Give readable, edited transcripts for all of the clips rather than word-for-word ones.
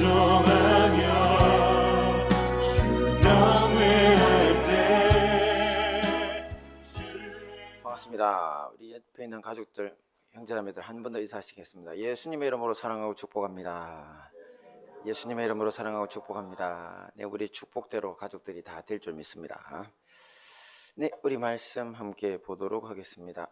순종하며 주 경외할 때. 반갑습니다. 우리 옆에 있는 가족들, 형제자매들 한 번 더 인사하시겠습니다. 예수님의 이름으로 사랑하고 축복합니다. 예수님의 이름으로 사랑하고 축복합니다. 네, 우리 축복대로 가족들이 다 될 줄 믿습니다. 네, 우리 말씀 함께 보도록 하겠습니다.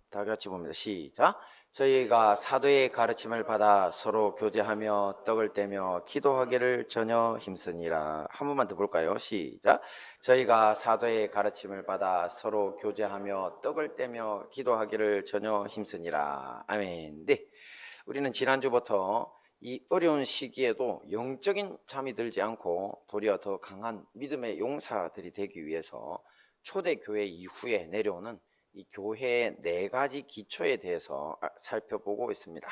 다 같이 봅니다. 시작. 저희가 사도의 가르침을 받아 서로 교제하며 떡을 떼며 기도하기를 전혀 힘쓰니라. 한 번만 더 볼까요? 시작. 저희가 사도의 가르침을 받아 서로 교제하며 떡을 떼며 기도하기를 전혀 힘쓰니라. 아멘. 네, 우리는 지난주부터 이 어려운 시기에도 영적인 잠이 들지 않고 도리어 더 강한 믿음의 용사들이 되기 위해서 초대교회 이후에 내려오는 이 교회의 4가지 기초에 대해서 살펴보고 있습니다.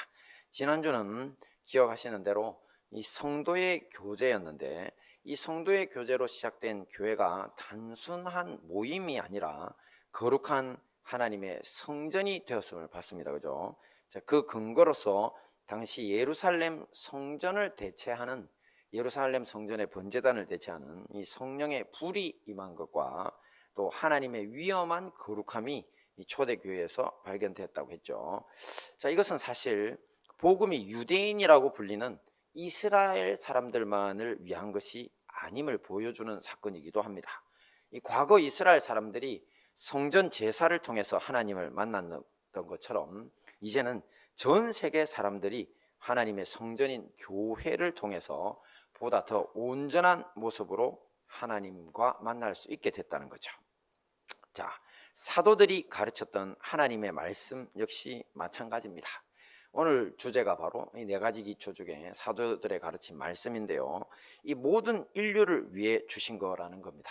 지난주는 기억하시는 대로 이 성도의 교제였는데, 이 성도의 교제로 시작된 교회가 단순한 모임이 아니라 거룩한 하나님의 성전이 되었음을 봤습니다. 그죠? 자, 그 근거로서 당시 예루살렘 성전을 대체하는, 예루살렘 성전의 번제단을 대체하는 이 성령의 불이 임한 것과 또 하나님의 위엄한 거룩함이 이 초대교회에서 발견됐다고 했죠. 자, 이것은 사실 복음이 유대인이라고 불리는 이스라엘 사람들만을 위한 것이 아님을 보여주는 사건이기도 합니다. 이 과거 이스라엘 사람들이 성전 제사를 통해서 하나님을 만났던 것처럼 이제는 전 세계 사람들이 하나님의 성전인 교회를 통해서 보다 더 온전한 모습으로 하나님과 만날 수 있게 됐다는 거죠. 자, 사도들이 가르쳤던 하나님의 말씀 역시 마찬가지입니다. 오늘 주제가 바로 이 4가지 기초 중에 사도들의 가르친 말씀인데요, 이 모든 인류를 위해 주신 거라는 겁니다.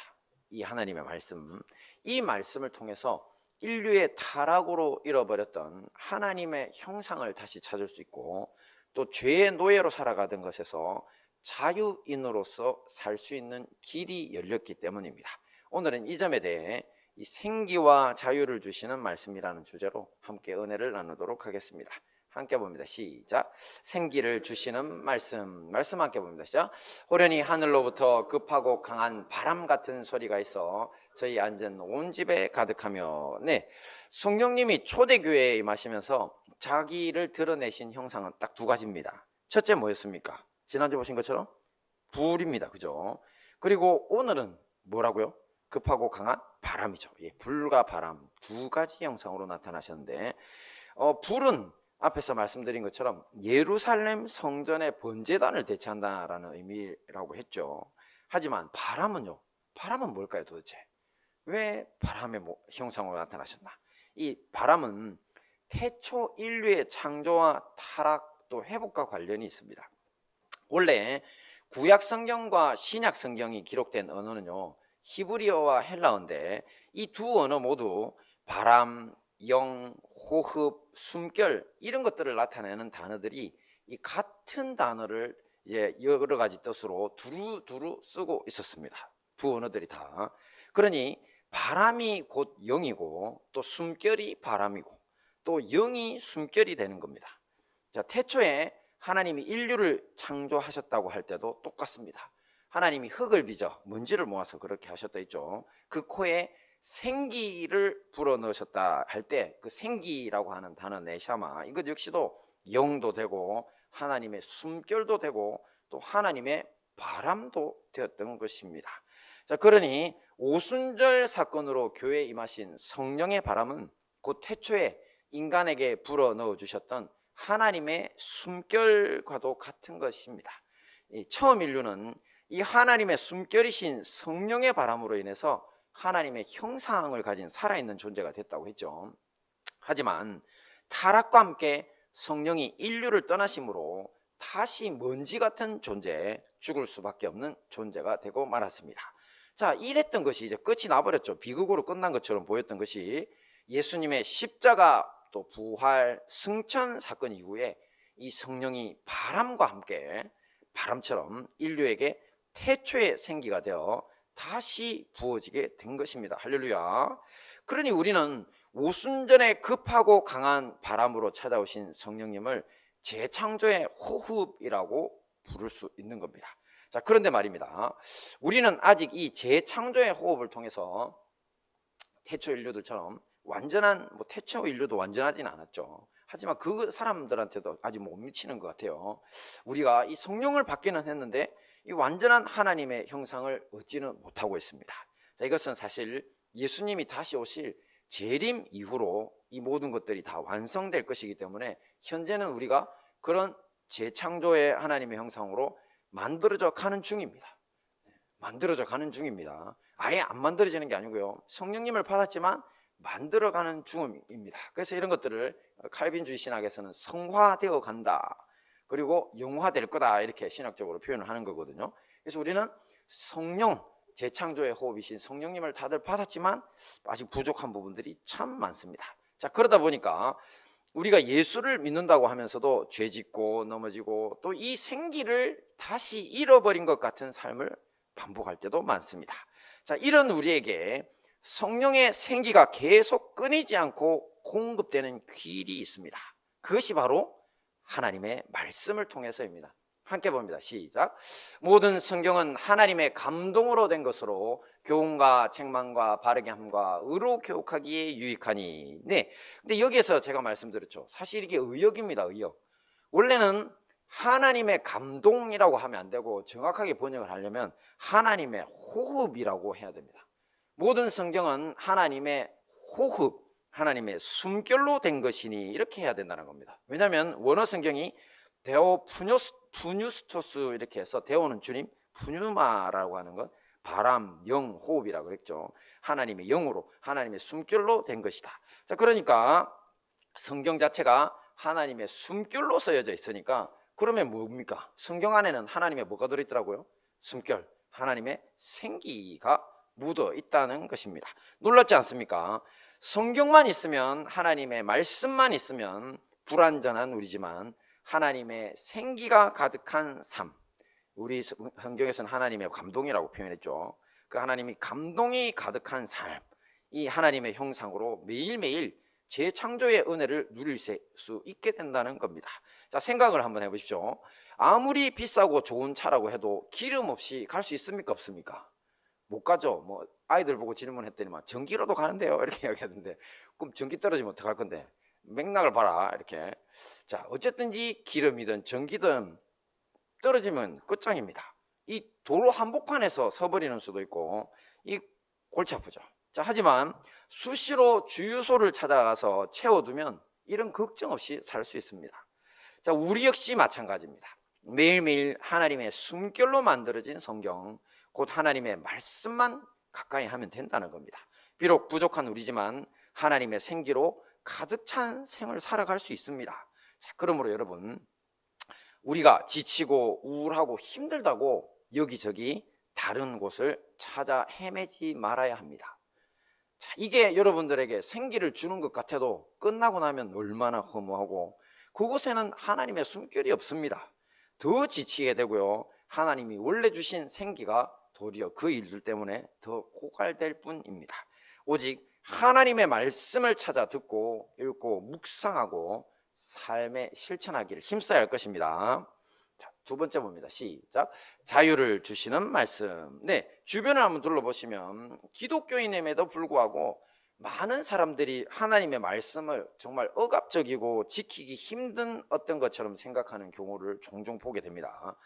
이 하나님의 말씀, 이 말씀을 통해서 인류의 타락으로 잃어버렸던 하나님의 형상을 다시 찾을 수 있고, 또 죄의 노예로 살아가던 것에서 자유인으로서 살 수 있는 길이 열렸기 때문입니다. 오늘은 이 점에 대해 이 생기와 자유를 주시는 말씀이라는 주제로 함께 은혜를 나누도록 하겠습니다. 함께 봅니다. 시작. 생기를 주시는 말씀 함께 봅니다. 시작. 호련히 하늘로부터 급하고 강한 바람 같은 소리가 있어 저희 앉은 온 집에 가득하며. 네, 성령님이 초대교회에 임하시면서 자기를 드러내신 형상은 딱 2가지입니다. 첫째 뭐였습니까? 지난주 보신 것처럼 불입니다. 그죠? 그리고 오늘은 뭐라고요? 급하고 강한 바람이죠. 예, 불과 바람 2가지 형상으로 나타나셨는데, 불은 앞에서 말씀드린 것처럼 예루살렘 성전의 번제단을 대체한다라는 의미라고 했죠. 하지만 바람은요? 바람은 뭘까요 도대체? 왜 바람의 형상으로 나타나셨나? 이 바람은 태초 인류의 창조와 타락 또 회복과 관련이 있습니다. 원래 구약 성경과 신약 성경이 기록된 언어는요, 히브리어와 헬라어인데 이 2 언어 모두 바람, 영, 호흡, 숨결 이런 것들을 나타내는 단어들이 이 같은 단어를 이제 여러 가지 뜻으로 두루두루 쓰고 있었습니다. 2 언어들이 다. 그러니 바람이 곧 영이고 또 숨결이 바람이고 또 영이 숨결이 되는 겁니다. 자, 태초에 하나님이 인류를 창조하셨다고 할 때도 똑같습니다. 하나님이 흙을 빚어 먼지를 모아서 그렇게 하셨다 했죠. 그 코에 생기를 불어넣으셨다 할 때 그 생기라고 하는 단어 네샤마, 이것 역시도 영도 되고 하나님의 숨결도 되고 또 하나님의 바람도 되었던 것입니다. 자, 그러니 오순절 사건으로 교회에 임하신 성령의 바람은 곧 태초에 인간에게 불어넣어 주셨던 하나님의 숨결과도 같은 것입니다. 처음 인류는 이 하나님의 숨결이신 성령의 바람으로 인해서 하나님의 형상을 가진 살아있는 존재가 됐다고 했죠. 하지만 타락과 함께 성령이 인류를 떠나심으로 다시 먼지 같은 존재, 죽을 수밖에 없는 존재가 되고 말았습니다. 자, 이랬던 것이 이제 끝이 나버렸죠. 비극으로 끝난 것처럼 보였던 것이 예수님의 십자가 또 부활, 승천 사건 이후에 이 성령이 바람과 함께 바람처럼 인류에게 태초의 생기가 되어 다시 부어지게 된 것입니다. 할렐루야. 그러니 우리는 오순전에 급하고 강한 바람으로 찾아오신 성령님을 재창조의 호흡이라고 부를 수 있는 겁니다. 자, 그런데 말입니다. 우리는 아직 이 재창조의 호흡을 통해서 태초 인류들처럼 완전한, 태초 인류도 완전하지는 않았죠. 하지만 그 사람들한테도 아직 못 미치는 것 같아요. 우리가 이 성령을 받기는 했는데 이 완전한 하나님의 형상을 얻지는 못하고 있습니다. 자, 이것은 사실 예수님이 다시 오실 재림 이후로 이 모든 것들이 다 완성될 것이기 때문에 현재는 우리가 그런 재창조의 하나님의 형상으로 만들어져 가는 중입니다. 만들어져 가는 중입니다. 아예 안 만들어지는 게 아니고요. 성령님을 받았지만 만들어가는 중입니다. 그래서 이런 것들을 칼빈주의 신학에서는 성화되어 간다, 그리고 영화될 거다, 이렇게 신학적으로 표현을 하는 거거든요. 그래서 우리는 성령, 재창조의 호흡이신 성령님을 다들 받았지만 아직 부족한 부분들이 참 많습니다. 자, 그러다 보니까 우리가 예수를 믿는다고 하면서도 죄짓고 넘어지고 또 이 생기를 다시 잃어버린 것 같은 삶을 반복할 때도 많습니다. 자, 이런 우리에게 성령의 생기가 계속 끊이지 않고 공급되는 길이 있습니다. 그것이 바로 하나님의 말씀을 통해서입니다. 함께 봅니다. 시작. 모든 성경은 하나님의 감동으로 된 것으로 교훈과 책망과 바르게 함과 의로 교육하기에 유익하니. 네. 근데 여기에서 제가 말씀드렸죠. 사실 이게 의역입니다. 의역. 원래는 하나님의 감동이라고 하면 안 되고 정확하게 번역을 하려면 하나님의 호흡이라고 해야 됩니다. 모든 성경은 하나님의 호흡, 하나님의 숨결로 된 것이니, 이렇게 해야 된다는 겁니다. 왜냐하면 원어 성경이 데오 푸뉴스토스 이렇게 해서, 데오는 주님, 푸뉴마라고 하는 건 바람, 영, 호흡이라고 그랬죠. 하나님의 영으로, 하나님의 숨결로 된 것이다. 자, 그러니까 성경 자체가 하나님의 숨결로 쓰여져 있으니까, 그러면 뭡니까? 성경 안에는 하나님의 뭐가 들어있더라고요? 숨결, 하나님의 생기가 묻어 있다는 것입니다. 놀랍지 않습니까? 성경만 있으면, 하나님의 말씀만 있으면 불완전한 우리지만 하나님의 생기가 가득한 삶, 우리 성경에서는 하나님의 감동이라고 표현했죠. 그 하나님이 감동이 가득한 삶, 이 하나님의 형상으로 매일매일 재창조의 은혜를 누릴 수 있게 된다는 겁니다. 자, 생각을 한번 해보십시오. 아무리 비싸고 좋은 차라고 해도 기름 없이 갈 수 있습니까, 없습니까? 못 가죠. 아이들 보고 질문했더니만 전기로도 가는데요, 이렇게 이야기하던데, 그럼 전기 떨어지면 어떡할 건데? 맥락을 봐라, 이렇게. 자, 어쨌든지 기름이든 전기든 떨어지면 끝장입니다. 이 도로 한복판에서 서버리는 수도 있고, 이 골치 아프죠. 자, 하지만 수시로 주유소를 찾아가서 채워두면 이런 걱정 없이 살 수 있습니다. 자, 우리 역시 마찬가지입니다. 매일매일 하나님의 숨결로 만들어진 성경, 곧 하나님의 말씀만 가까이 하면 된다는 겁니다. 비록 부족한 우리지만 하나님의 생기로 가득 찬 생을 살아갈 수 있습니다. 자, 그러므로 여러분, 우리가 지치고 우울하고 힘들다고 여기저기 다른 곳을 찾아 헤매지 말아야 합니다. 자, 이게 여러분들에게 생기를 주는 것 같아도 끝나고 나면 얼마나 허무하고, 그곳에는 하나님의 숨결이 없습니다. 더 지치게 되고요, 하나님이 원래 주신 생기가 도리어 그 일들 때문에 더 고갈될 뿐입니다. 오직 하나님의 말씀을 찾아 듣고 읽고 묵상하고 삶에 실천하기를 힘써야 할 것입니다. 자, 두 번째 봅니다. 시작. 자유를 주시는 말씀. 네, 주변을 한번 둘러보시면 기독교인임에도 불구하고 많은 사람들이 하나님의 말씀을 정말 억압적이고 지키기 힘든 어떤 것처럼 생각하는 경우를 종종 보게 됩니다.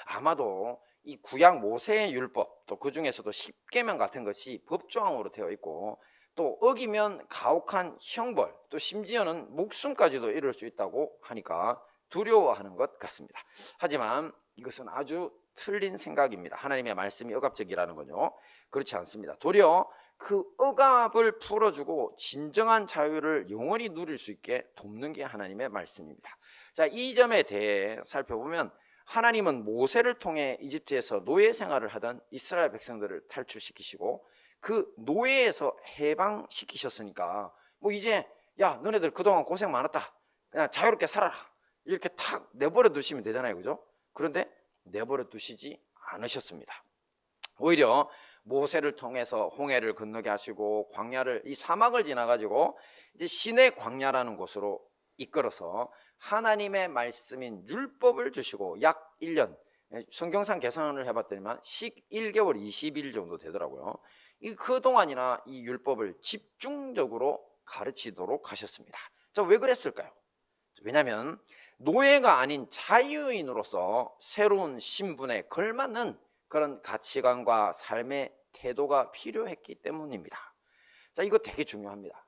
아마도 이 구약 모세의 율법, 또 그 중에서도 십계명 같은 것이 법조항으로 되어 있고, 또 어기면 가혹한 형벌, 또 심지어는 목숨까지도 이룰 수 있다고 하니까 두려워하는 것 같습니다. 하지만 이것은 아주 틀린 생각입니다. 하나님의 말씀이 억압적이라는 건요, 그렇지 않습니다. 도리어 그 억압을 풀어주고 진정한 자유를 영원히 누릴 수 있게 돕는 게 하나님의 말씀입니다. 자, 이 점에 대해 살펴보면 하나님은 모세를 통해 이집트에서 노예 생활을 하던 이스라엘 백성들을 탈출시키시고 그 노예에서 해방시키셨으니까 이제 야, 너네들 그동안 고생 많았다, 그냥 자유롭게 살아라, 이렇게 탁 내버려 두시면 되잖아요, 그죠? 그런데 내버려 두시지 않으셨습니다. 오히려 모세를 통해서 홍해를 건너게 하시고 광야를, 이 사막을 지나가지고 이제 신의 광야라는 곳으로 이끌어서 하나님의 말씀인 율법을 주시고 약 1년, 성경상 계산을 해봤더니만 11개월 20일 정도 되더라고요. 그동안이나 이 율법을 집중적으로 가르치도록 하셨습니다. 자, 왜 그랬을까요? 왜냐하면 노예가 아닌 자유인으로서 새로운 신분에 걸맞는 그런 가치관과 삶의 태도가 필요했기 때문입니다. 자, 이거 되게 중요합니다.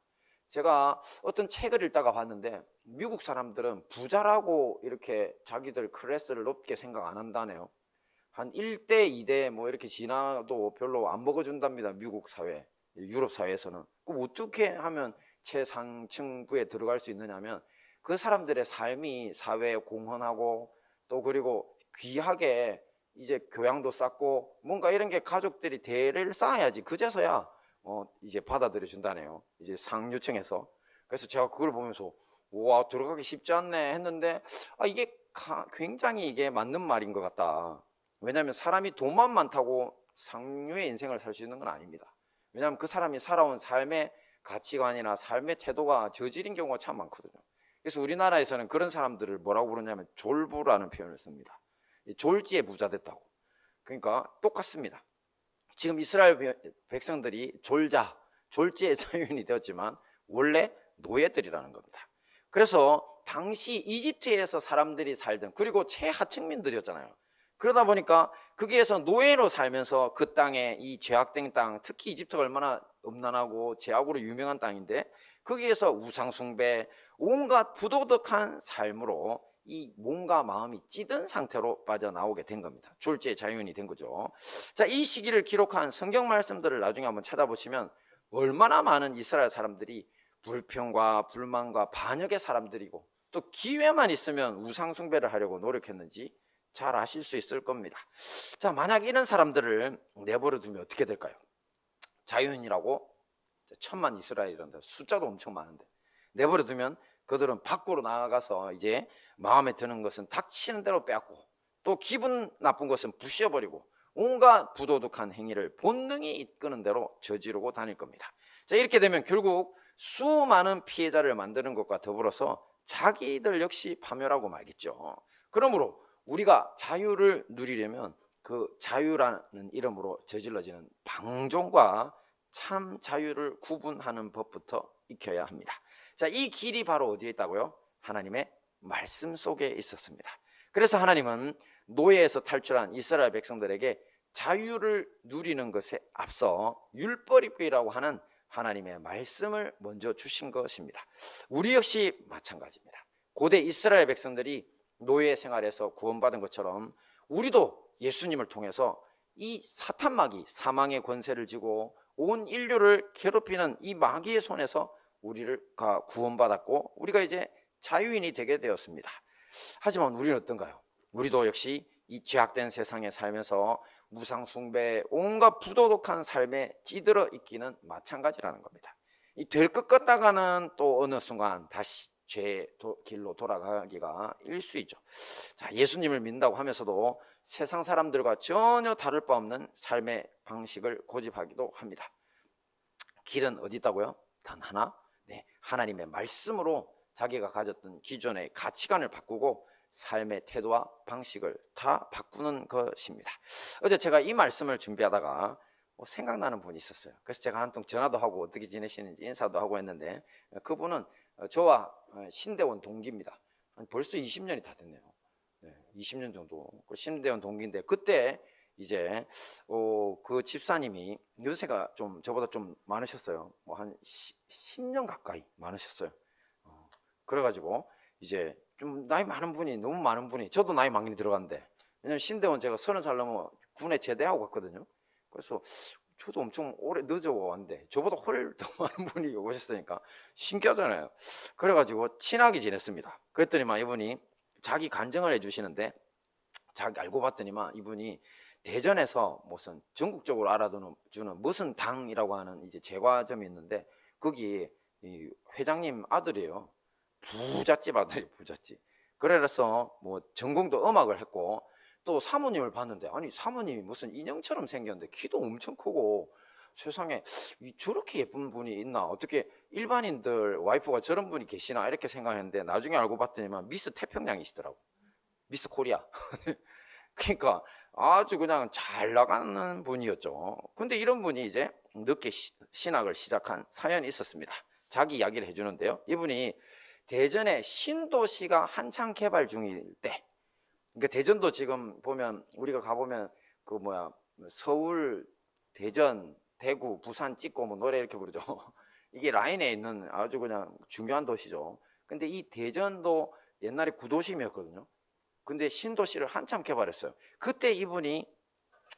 제가 어떤 책을 읽다가 봤는데 미국 사람들은 부자라고 이렇게 자기들 클래스를 높게 생각 안 한다네요. 한 1대 2대 뭐 이렇게 지나도 별로 안 먹어준답니다. 미국 사회, 유럽 사회에서는. 그럼 어떻게 하면 최상층부에 들어갈 수 있느냐면 그 사람들의 삶이 사회에 공헌하고 또 그리고 귀하게 이제 교양도 쌓고 뭔가 이런 게 가족들이 대를 쌓아야지 그제서야 이제 받아들여 준다네요. 이제 상류층에서. 그래서 제가 그걸 보면서 와, 들어가기 쉽지 않네 했는데 이게 굉장히 이게 맞는 말인 것 같다. 왜냐하면 사람이 돈만 많다고 상류의 인생을 살 수 있는 건 아닙니다. 왜냐하면 그 사람이 살아온 삶의 가치관이나 삶의 태도가 저질인 경우가 참 많거든요. 그래서 우리나라에서는 그런 사람들을 뭐라고 부르냐면 졸부라는 표현을 씁니다. 졸지에 부자 됐다고. 그러니까 똑같습니다. 지금 이스라엘 백성들이 졸지에 자유인이 되었지만 원래 노예들이라는 겁니다. 그래서 당시 이집트에서 사람들이 살던, 그리고 최하층민들이었잖아요. 그러다 보니까 거기에서 노예로 살면서 그 땅에, 이 죄악된 땅, 특히 이집트가 얼마나 음란하고 죄악으로 유명한 땅인데 거기에서 우상숭배, 온갖 부도덕한 삶으로 이 몸과 마음이 찌든 상태로 빠져나오게 된 겁니다. 졸지에 자유인이 된 거죠. 자, 이 시기를 기록한 성경 말씀들을 나중에 한번 찾아보시면 얼마나 많은 이스라엘 사람들이 불평과 불만과 반역의 사람들이고 또 기회만 있으면 우상숭배를 하려고 노력했는지 잘 아실 수 있을 겁니다. 자, 만약 이런 사람들을 내버려 두면 어떻게 될까요? 자유인이라고 1000만 이스라엘이란다. 숫자도 엄청 많은데 내버려 두면 그들은 밖으로 나가서 이제 마음에 드는 것은 닥치는 대로 빼앗고 또 기분 나쁜 것은 부셔버리고 온갖 부도덕한 행위를 본능이 이끄는 대로 저지르고 다닐 겁니다. 자, 이렇게 되면 결국 수많은 피해자를 만드는 것과 더불어서 자기들 역시 파멸하고 말겠죠. 그러므로 우리가 자유를 누리려면 그 자유라는 이름으로 저질러지는 방종과 참 자유를 구분하는 법부터 익혀야 합니다. 자, 이 길이 바로 어디에 있다고요? 하나님의 말씀 속에 있었습니다. 그래서 하나님은 노예에서 탈출한 이스라엘 백성들에게 자유를 누리는 것에 앞서 율법이라고 하는 하나님의 말씀을 먼저 주신 것입니다. 우리 역시 마찬가지입니다. 고대 이스라엘 백성들이 노예 생활에서 구원받은 것처럼 우리도 예수님을 통해서 이 사탄 마귀, 사망의 권세를 쥐고 온 인류를 괴롭히는 이 마귀의 손에서 우리를 구원받았고 우리가 이제 자유인이 되게 되었습니다. 하지만 우리는 어떤가요? 우리도 역시 이 죄악된 세상에 살면서 무상숭배, 온갖 부도덕한 삶에 찌들어 있기는 마찬가지라는 겁니다. 이 될 것 같다가는 또 어느 순간 다시 죄의 길로 돌아가기가 일쑤이죠. 자, 예수님을 믿는다고 하면서도 세상 사람들과 전혀 다를 바 없는 삶의 방식을 고집하기도 합니다. 길은 어디 있다고요? 단 하나, 하나님의 말씀으로 자기가 가졌던 기존의 가치관을 바꾸고 삶의 태도와 방식을 다 바꾸는 것입니다. 어제 제가 이 말씀을 준비하다가 생각나는 분이 있었어요. 그래서 제가 한 통 전화도 하고 어떻게 지내시는지 인사도 하고 했는데 그분은 저와 신대원 동기입니다. 벌써 20년이 다 됐네요. 20년 정도 신대원 동기인데 그때 이제 그 집사님이 연세가 좀 저보다 좀 많으셨어요. 뭐 한 10년 가까이 많으셨어요. 그래가지고 이제 좀 나이 많은 분이, 너무 많은 분이, 저도 나이 많이 들어갔는데 왜냐면 신대원 제가 30살 넘어 군에 제대하고 갔거든요. 그래서 저도 엄청 오래 늦어 왔는데 저보다 훨 더 많은 분이 오셨으니까 신기하잖아요. 그래가지고 친하게 지냈습니다. 그랬더니만 이분이 자기 간증을 해주시는데 자기 알고 봤더니만 이분이 대전에서 무슨 전국적으로 알아주는 무슨 당이라고 하는 이제 제과점이 있는데 거기 이 회장님 아들이에요. 부잣집 아들이 부잣집. 그래서 뭐 전공도 음악을 했고 또 사모님을 봤는데 아니 사모님이 무슨 인형처럼 생겼는데 키도 엄청 크고 세상에 저렇게 예쁜 분이 있나, 어떻게 일반인들 와이프가 저런 분이 계시나 이렇게 생각했는데 나중에 알고 봤더니만 미스 태평양이시더라고. 미스 코리아. 그러니까 아주 그냥 잘 나가는 분이었죠. 근데 이런 분이 이제 늦게 신학을 시작한 사연이 있었습니다. 자기 이야기를 해주는데요. 이분이 대전에 신도시가 한창 개발 중일 때, 그러니까 대전도 지금 보면 우리가 가보면 그 뭐야, 서울, 대전, 대구, 부산 찍고 뭐 노래 이렇게 부르죠. 이게 라인에 있는 아주 그냥 중요한 도시죠. 근데 이 대전도 옛날에 구도심이었거든요. 근데 신도시를 한참 개발했어요. 그때 이분이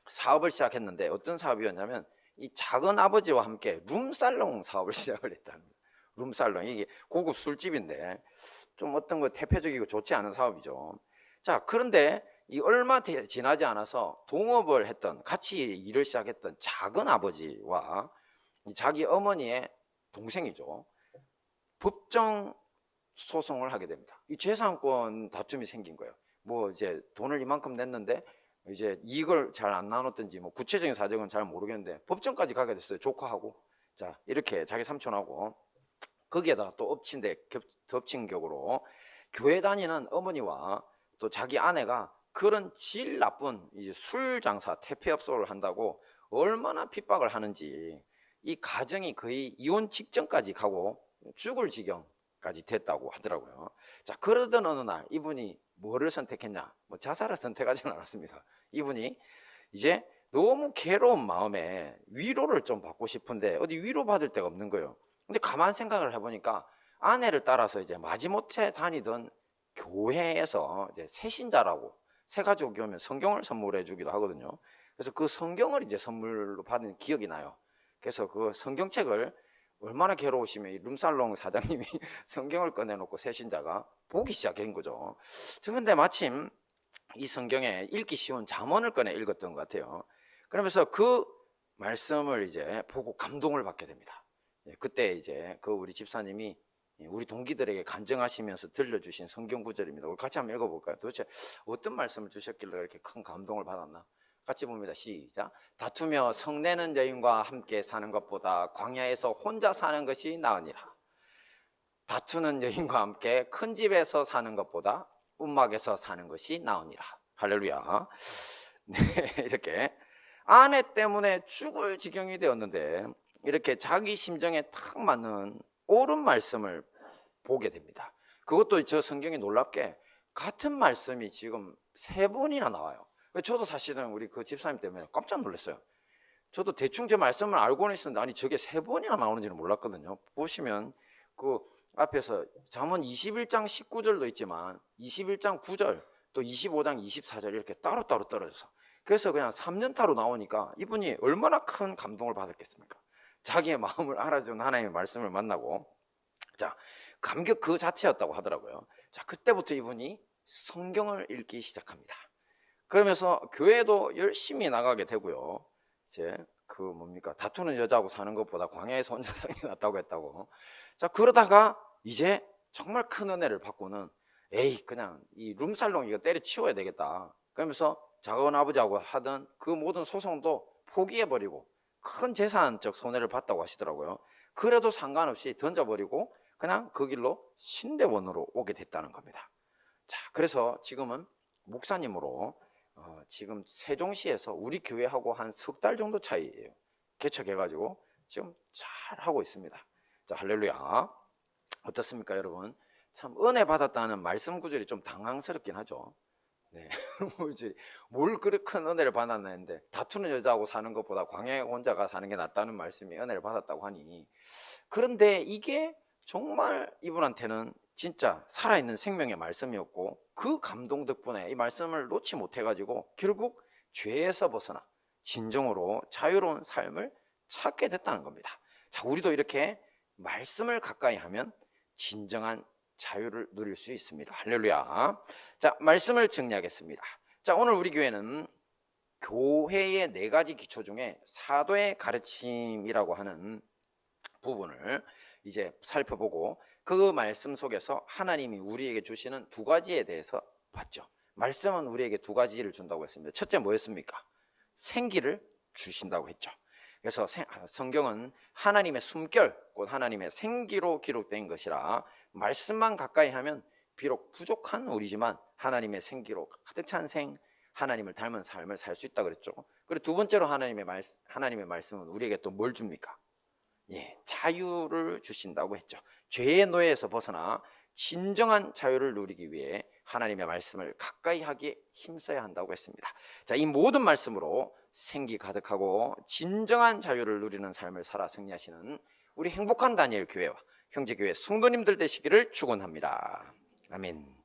사업을 시작했는데 어떤 사업이었냐면 이 작은 아버지와 함께 룸살롱 사업을 시작을 했다는 거예요. 룸살롱, 이게 고급 술집인데 좀 어떤 거 대표적이고 좋지 않은 사업이죠. 자, 그런데 이 얼마 지나지 않아서 동업을 했던, 같이 일을 시작했던 작은 아버지와 자기 어머니의 동생이죠, 법정 소송을 하게 됩니다. 이 재산권 다툼이 생긴 거예요. 뭐 이제 돈을 이만큼 냈는데 이제 이익을 잘 안 나눴든지 뭐 구체적인 사정은 잘 모르겠는데 법정까지 가게 됐어요. 조카하고, 자, 이렇게 자기 삼촌하고. 거기에다가 또 덮친 격으로 교회 다니는 어머니와 또 자기 아내가 그런 질 나쁜 이제 술 장사 태폐업소를 한다고 얼마나 핍박을 하는지, 이 가정이 거의 이혼 직전까지 가고 죽을 지경까지 됐다고 하더라고요. 자, 그러던 어느 날 이분이 뭐를 선택했냐? 뭐 자살을 선택하지는 않았습니다. 이분이 이제 너무 괴로운 마음에 위로를 좀 받고 싶은데 어디 위로받을 데가 없는 거예요. 근데 가만 생각을 해보니까 아내를 따라서 이제 마지못해 다니던 교회에서 이제 새신자라고, 새 가족이 오면 성경을 선물해 주기도 하거든요. 그래서 그 성경을 이제 선물로 받은 기억이 나요. 그래서 그 성경책을, 얼마나 괴로우시면 이 룸살롱 사장님이 성경을 꺼내놓고 새신자가 보기 시작한 거죠. 그런데 마침 이 성경에 읽기 쉬운 잠언을 꺼내 읽었던 것 같아요. 그러면서 그 말씀을 이제 보고 감동을 받게 됩니다. 그때 이제 그 우리 집사님이 우리 동기들에게 간증하시면서 들려주신 성경 구절입니다. 우리 같이 한번 읽어볼까요? 도대체 어떤 말씀을 주셨길래 이렇게 큰 감동을 받았나? 같이 봅니다. 시작. 다투며 성내는 여인과 함께 사는 것보다 광야에서 혼자 사는 것이 나으니라. 다투는 여인과 함께 큰 집에서 사는 것보다 움막에서 사는 것이 나으니라. 할렐루야. 네, 이렇게 아내 때문에 죽을 지경이 되었는데 이렇게 자기 심정에 딱 맞는 옳은 말씀을 보게 됩니다. 그것도 저 성경이 놀랍게 같은 말씀이 지금 3번이나 나와요. 저도 사실은 우리 그 집사님 때문에 깜짝 놀랐어요. 저도 대충 제 말씀을 알고는 있었는데 아니 저게 3번이나 나오는지는 몰랐거든요. 보시면 그 앞에서 잠언 21장 19절도 있지만 21장 9절 또 25장 24절 이렇게 따로따로 떨어져서, 그래서 그냥 3년타로 나오니까 이분이 얼마나 큰 감동을 받았겠습니까? 자기의 마음을 알아준 하나님의 말씀을 만나고, 자, 감격 그 자체였다고 하더라고요. 자, 그때부터 이분이 성경을 읽기 시작합니다. 그러면서 교회도 열심히 나가게 되고요. 이제 그 뭡니까, 다투는 여자하고 사는 것보다 광야에서 혼자 사는 게 낫다고 했다고. 자, 그러다가 이제 정말 큰 은혜를 받고는 에이 그냥 이 룸살롱 이거 때려치워야 되겠다. 그러면서 작은 아버지하고 하던 그 모든 소송도 포기해버리고 큰 재산적 손해를 봤다고 하시더라고요. 그래도 상관없이 던져버리고 그냥 그 길로 신대원으로 오게 됐다는 겁니다. 자, 그래서 지금은 목사님으로 지금 세종시에서 우리 교회하고 한 석 달 정도 차이예요. 개척해가지고 지금 잘 하고 있습니다. 자, 할렐루야. 어떻습니까, 여러분? 참 은혜 받았다는 말씀 구절이 좀 당황스럽긴 하죠. 네. 뭘 그렇게 큰 은혜를 받았나 했는데 다투는 여자하고 사는 것보다 광야에 혼자가 사는 게 낫다는 말씀이 은혜를 받았다고 하니, 그런데 이게 정말 이분한테는 진짜 살아있는 생명의 말씀이었고 그 감동 덕분에 이 말씀을 놓지 못해가지고 결국 죄에서 벗어나 진정으로 자유로운 삶을 찾게 됐다는 겁니다. 자, 우리도 이렇게 말씀을 가까이 하면 진정한 자유를 누릴 수 있습니다. 할렐루야. 자, 말씀을 정리하겠습니다. 자, 오늘 우리 교회는 교회의 4가지 기초 중에 사도의 가르침이라고 하는 부분을 이제 살펴보고 그 말씀 속에서 하나님이 우리에게 주시는 2가지에 대해서 봤죠. 말씀은 우리에게 2가지를 준다고 했습니다. 첫째 뭐였습니까? 생기를 주신다고 했죠. 그래서 성경은 하나님의 숨결, 곧 하나님의 생기로 기록된 것이라 말씀만 가까이 하면 비록 부족한 우리지만 하나님의 생기로 가득 찬 하나님을 닮은 삶을 살 수 있다 그랬죠. 그리고 두 번째로 하나님의 말씀은 우리에게 또 뭘 줍니까? 자유를 주신다고 했죠. 죄의 노예에서 벗어나 진정한 자유를 누리기 위해 하나님의 말씀을 가까이 하기에 힘써야 한다고 했습니다. 자, 이 모든 말씀으로 생기 가득하고 진정한 자유를 누리는 삶을 살아 승리하시는 우리 행복한 다니엘 교회와 형제교회 성도님들 되시기를 축원합니다. 아멘.